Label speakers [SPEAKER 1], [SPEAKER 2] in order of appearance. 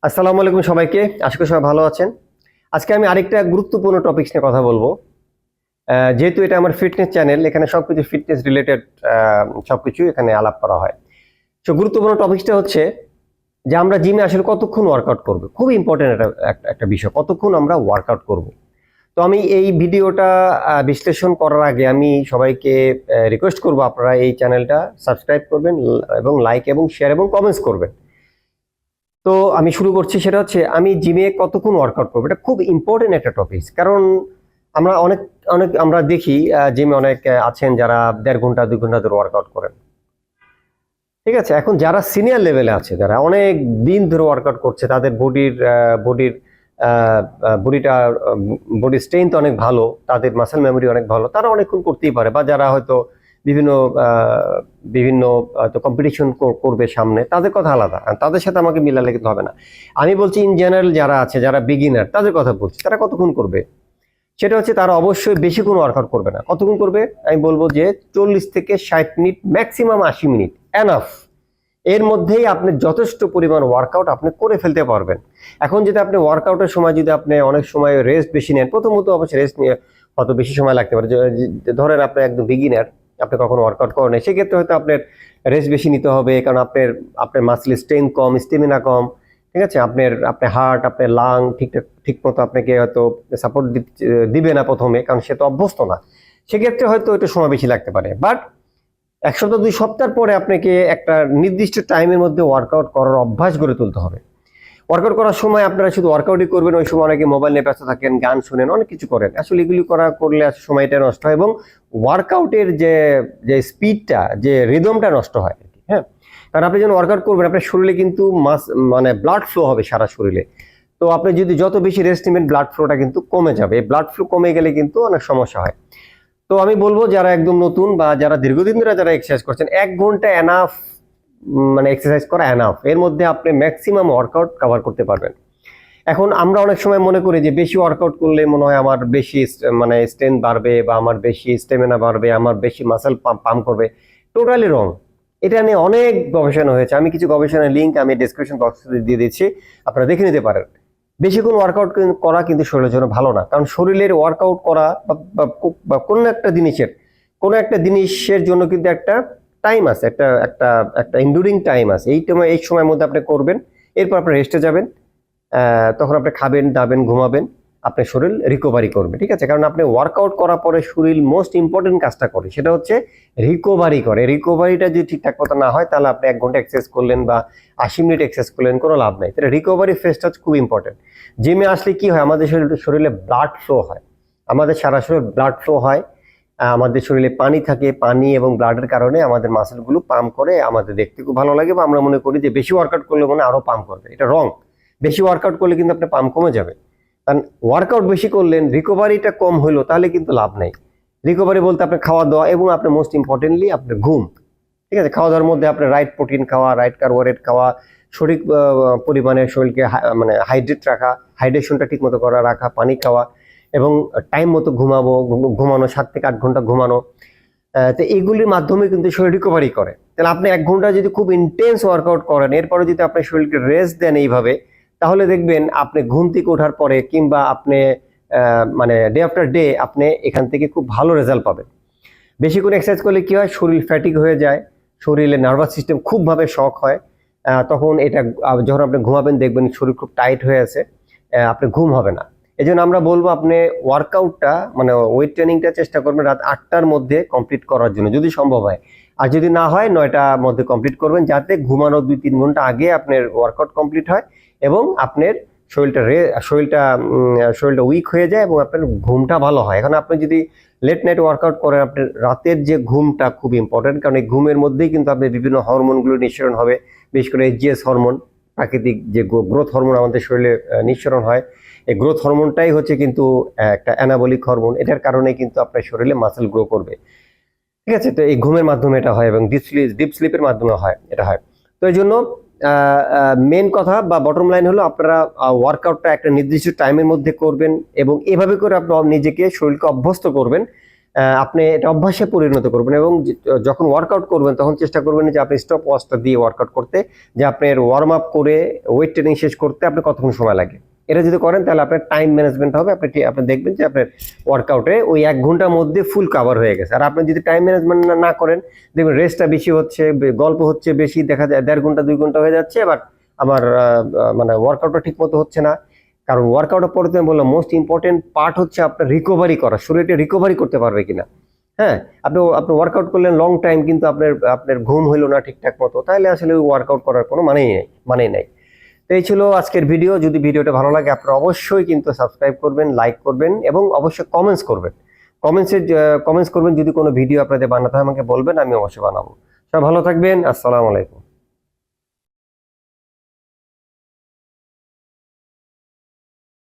[SPEAKER 1] আসসালামু আলাইকুম সবাইকে। আশা করি সবাই ভালো আছেন। আজকে আমি আরেকটা গুরুত্বপূর্ণ টপিকস নিয়ে কথা বলবো। যেহেতু এটা আমার ফিটনেস চ্যানেল, এখানে সবকিছু ফিটনেস রিলেটেড সবকিছু এখানে আলাপ করা হয়। তো গুরুত্বপূর্ণ টপিকসটা হচ্ছে যে আমরা জিমে আসলে কতক্ষণ ওয়ার্কআউট করব। খুব ইম্পর্টেন্ট একটা বিষয়, কতক্ষণ আমরা ওয়ার্কআউট করব। তো আমি এই ভিডিওটা বিশ্লেষণ করার আগে আমি সবাইকে রিকোয়েস্ট করব আপনারা এই চ্যানেলটা সাবস্ক্রাইব করবেন এবং লাইক এবং শেয়ার এবং কমেন্টস করবেন। তো আমি শুরু করছি, সেটা হচ্ছে আমি জিমে কতক্ষণ ওয়ার্কআউট করবো। এটা খুব ইম্পর্টেন্ট একটা টপিক, কারণ আমরা অনেক অনেক আমরা দেখি জিমে অনেক আছেন যারা 1.5 ঘন্টা 2 ঘন্টা ধরে ওয়ার্কআউট করেন। ঠিক আছে, এখন যারা সিনিয়র লেভেলে আছে, যারা অনেক দিন ধরে ওয়ার্কআউট করছে, তাদের বডির বডিটা বডি স্ট্রেংথ অনেক ভালো, তাদের মাসেল মেমোরি অনেক ভালো, তারা অনেকক্ষণ করতেই পারে। বা যারা হয়তো বিভিন্ন বিভিন্ন কম্পিটিশন করবে সামনে, তাদের কথা আলাদা, তাদের সাথে আমাকে মিলালে কিন্তু হবে না। আমি বলছি ইন জেনারেল যারা আছে, যারা বিগিনার, তাদের কথা বলছি। তারা কতক্ষণ করবে, সেটা হচ্ছে তারা অবশ্যই বেশি কোনো ওয়ার্কআউট করবে না। কতক্ষণ করবে আমি বলবো যে 40 থেকে 60 মিনিট, ম্যাক্সিমাম 80 মিনিট এনাফ। এর মধ্যেই আপনি যথেষ্ট পরিমাণ ওয়ার্কআউট আপনি করে ফেলতে পারবেন। এখন যদি আপনি ওয়ার্কআউটের সময় যদি আপনি অনেক সময় রেস্ট বেশি নেন, প্রথমত অবশ্যই রেস্ট নিয়ে কত বেশি সময় লাগতে পারে। ধরেন আপনি একদম বিগিনার, আপনি কখনো ওয়ার্কআউট করেন, সেক্ষেত্রে হয়তো আপনার রেস্ট বেশি নিতে হবে, কারণ আপনার মাসেল স্ট্রেংথ কম, স্টেমিনা কম। ঠিক আছে, আপনার হার্ট, আপনার লাং ঠিক মতো আপনাকে হয়তো সাপোর্ট দিবে না প্রথমে, কারণ সে তো অভ্যস্ত না। সেক্ষেত্রে হয়তো একটু সময় বেশি লাগতে পারে। বাট 1 সপ্তাহ 2 সপ্তাহ পরে আপনাকে একটা নির্দিষ্ট টাইমের মধ্যে ওয়ার্কআউট করার অভ্যাস গড়ে তুলতে হবে। ওয়ার্কআউট করার সময় আপনারা শুধু ওয়ার্কআউটই করবেন, ওই সময় অনেকে মোবাইল নিয়ে ব্যস্ত থাকেন, গান শুনেন, অনেক কিছু করেন। আসলে এগুলি করলে সময়টা নষ্ট হয় এবং ওয়ার্কআউটের যে স্পিডটা, যে রিদমটা নষ্ট হয়। হ্যাঁ, কারণ আপনি যখন ওয়ার্কআউট করবেন, আপনার শরীরে কিন্তু মানে ব্লাড ফ্লো হবে সারা শরীরে। তো আপনি যদি যত বেশি রেস্ট নেবেন, ব্লাড ফ্লোটা কিন্তু কমে যাবে। এই ব্লাড ফ্লো কমে গেলে কিন্তু অনেক সমস্যা হয়। তো আমি বলবো যারা একদম নতুন বা যারা দীর্ঘদিন ধরে যারা এক্সারসাইজ করছেন, 1 ঘন্টা এনাফ, মানে এক্সারসাইজ করা এনাফ। এর মধ্যে আপনি ম্যাক্সিমাম ওয়ার্কআউট কভার করতে পারবেন। এখন আমরা অনেক সময় মনে করি যে বেশি ওয়ার্কআউট করলে মনে হয় আমার বেশি মানে স্ট্রেংথ বাড়বে, বা আমার বেশি স্টেমিনা বাড়বে, আমার বেশি মাসেল পাম্প করবে। টোটালি রং। এটা নিয়ে অনেক গবেষণা হয়েছে। আমি কিছু গবেষণার লিঙ্ক আমি ডেসক্রিপশন বক্সে দিয়ে দিচ্ছি, আপনারা দেখে নিতে পারেন। বেশিক্ষণ ওয়ার্কআউট করা কিন্তু শরীরের জন্য ভালো না, কারণ শরীরের ওয়ার্কআউট করা বা কোনো একটা জিনিসের জন্য কিন্তু একটা টাইম আছে, একটা একটা একটা ইন্ডুরিং টাইম আছে। এই সময়ের মধ্যে আপনি করবেন, এরপর আপনি রেস্টে যাবেন। তখন আপনি খাবেন, দাবেন, ঘুমাবেন, আপনার শরীর রিকভারি করবে। ঠিক আছে, কারণ আপনি ওয়ার্কআউট করার পরে শরীর মোস্ট ইম্পর্টেন্ট কাজটা করে, সেটা হচ্ছে রিকভারি করে। রিকভারিটা যদি ঠিকঠাক মতো না হয়, তাহলে আপনি 1 ঘন্টা এক্সারসাইজ করলেন বা 80 মিনিট এক্সারসাইজ করলেন, কোনো লাভ নাই। তাহলে রিকভারি ফেজটা খুব ইম্পর্টেন্ট। জিমে আসলে কি হয়, আমাদের শরীরে ব্লাড ফ্লো হয়, আমাদের সারা শরীরে ব্লাড ফ্লো হয়। আমাদের শরীরে পানি থাকে, পানি এবং ব্লাডের কারণে আমাদের মাসেলগুলো পাম্প করে, আমাদের দেখতে খুব ভালো লাগে, বা আমরা মনে করি যে বেশি ওয়ার্কআউট করলে মনে আরো পাম্প করবে। এটা রং। বেশি ওয়ার্কআউট করলে কিন্তু আপনার পাম্প কমে যাবে। কারণ ওয়ার্কআউট বেশি করলেন, রিকভারিটা কম হলো, তাহলে কিন্তু লাভ নেই। রিকভারি বলতে আপনার খাওয়া দাওয়া এবং আপনার মোস্ট ইম্পর্টেন্টলি আপনার ঘুম। ঠিক আছে, খাওয়া দাওয়ার মধ্যে আপনার রাইট প্রোটিন খাওয়া, রাইট কার্বোহাইড্রেট খাওয়া, সঠিক পরিমাণে শরীরকে মানে হাইড্রেট রাখা, হাইড্রেশনটা ঠিক মতো রাখা, পানি খাওয়া, এবং টাইম মতো ঘুমানো, 7 থেকে 8 ঘন্টা ঘুমানো। তো এগুলির মাধ্যমে কিন্তু শরীর রিকভারি করে। তাহলে আপনি 1 ঘন্টা যদি খুব ইন্টেন্স ওয়ার্কআউট করেন, এরপরে যদি আপনার শরীরকে রেস্ট দেন এইভাবে, তাহলে দেখবেন আপনি ঘুম থেকে ওঠার পরে কিংবা আপনি মানে ডে আফটার ডে আপনি এখান থেকে খুব ভালো রেজাল্ট পাবেন। বেশিক্ষণ এক্সারসাইজ করলে কি হয়, শরীর ফ্যাটিক হয়ে যায়, শরীরে নার্ভাস সিস্টেম খুবভাবে শক হয়। তখন এটা যখন আপনি ঘুমাবেন, দেখবেন শরীর খুব টাইট হয়ে আছে, আপনি ঘুম হবে না। এই জন্য আমরা বলবো আপনি ওয়ার্কআউটটা মানে ওয়েট ট্রেনিংটা চেষ্টা করবেন রাত 8টার মধ্যে কমপ্লিট করার জন্য, যদি সম্ভব হয়। আর যদি না হয় 9টার মধ্যে কমপ্লিট করবেন, যাতে ঘুমানোর 2-3 ঘন্টা আগে আপনার ওয়ার্কআউট কমপ্লিট হয় এবং আপনার শরীরটা উইক হয়ে যায় এবং আপনার ঘুমটা ভালো হয়। এখন আপনি যদি লেট নাইট ওয়ার্কআউট করেন, আপনার রাতের যে ঘুমটা খুব ইম্পর্টেন্ট, কারণ এই ঘুমের মধ্যেই কিন্তু আপনার বিভিন্ন হরমোনগুলো নিঃসরণ হবে। বিশেষ করে HGH হরমোন, প্রাকৃতিক যে গ্রোথ হরমোন আমাদের শরীরে নিঃসরণ হয়। এই গ্রোথ হরমোনটাই হচ্ছে কিন্তু একটা অ্যানাবলিক হরমোন। এটার কারণে কিন্তু আপনার শরীরে মাসেল গ্রো করবে। ঠিক আছে, তো এই ঘুমের মাধ্যমে এটা হয় এবং ডিপ স্লিপের মাধ্যমে হয়, এটা হয়। তো এই জন্য মেন কথা বা বটম লাইন হলো, আপনারা ওয়ার্কআউটটা একটা নির্দিষ্ট টাইমের মধ্যে করবেন এবং এভাবে করে আপনি নিজেকে শরীরকে অভ্যস্ত করবেন। আপনি এটা অভ্যাসে পরিণত করবেন এবং যখন ওয়ার্কআউট করবেন তখন চেষ্টা করবেন যে আপনি স্টপ ওয়াচটা দিয়ে ওয়ার্কআউট করতে, যে আপনার ওয়ার্ম আপ করে ওয়েট ট্রেনিং শেষ করতে আপনার কতক্ষণ সময় লাগে। এটা যদি করেন তাহলে আপনার টাইম ম্যানেজমেন্ট হবে, আপনি দেখবেন যে আপনার ওয়ার্কআউটে ওই 1 ঘন্টার মধ্যে ফুল কাভার হয়ে গেছে। আর আপনি যদি টাইম ম্যানেজমেন্ট না করেন, দেখবেন রেস্টটা বেশি হচ্ছে, গল্প হচ্ছে বেশি, দেখা যায় 1.5 ঘন্টা 2 ঘন্টা হয়ে যাচ্ছে, এবার আমার মানে ওয়ার্কআউটটা ঠিক মতো হচ্ছে না। কারণ ওয়ার্কআউটের পরে তো আমি বললাম মোস্ট ইম্পর্টেন্ট পার্ট হচ্ছে আপনার রিকভারি করা, শরীরটা রিকভারি করতে পারবে কিনা। হ্যাঁ, আপনি ওয়ার্কআউট করলেন লং টাইম কিন্তু আপনার ঘুম হইলো না ঠিকঠাক মতো, তাহলে আসলে ওই ওয়ার্কআউট করার কোনো মানেই নাই। তো এই ছিল আজকের ভিডিও। যদি ভিডিওটা ভালো লাগে আপনারা অবশ্যই কিন্তু সাবস্ক্রাইব করবেন, লাইক করবেন এবং অবশ্যই কমেন্টস করবেন। যদি কোনো ভিডিও আপনাদের বানাতে হয় আমাকে বলবেন, আমি অবশ্যই বানাবো। সবাই ভালো থাকবেন। আসসালামু আলাইকুম।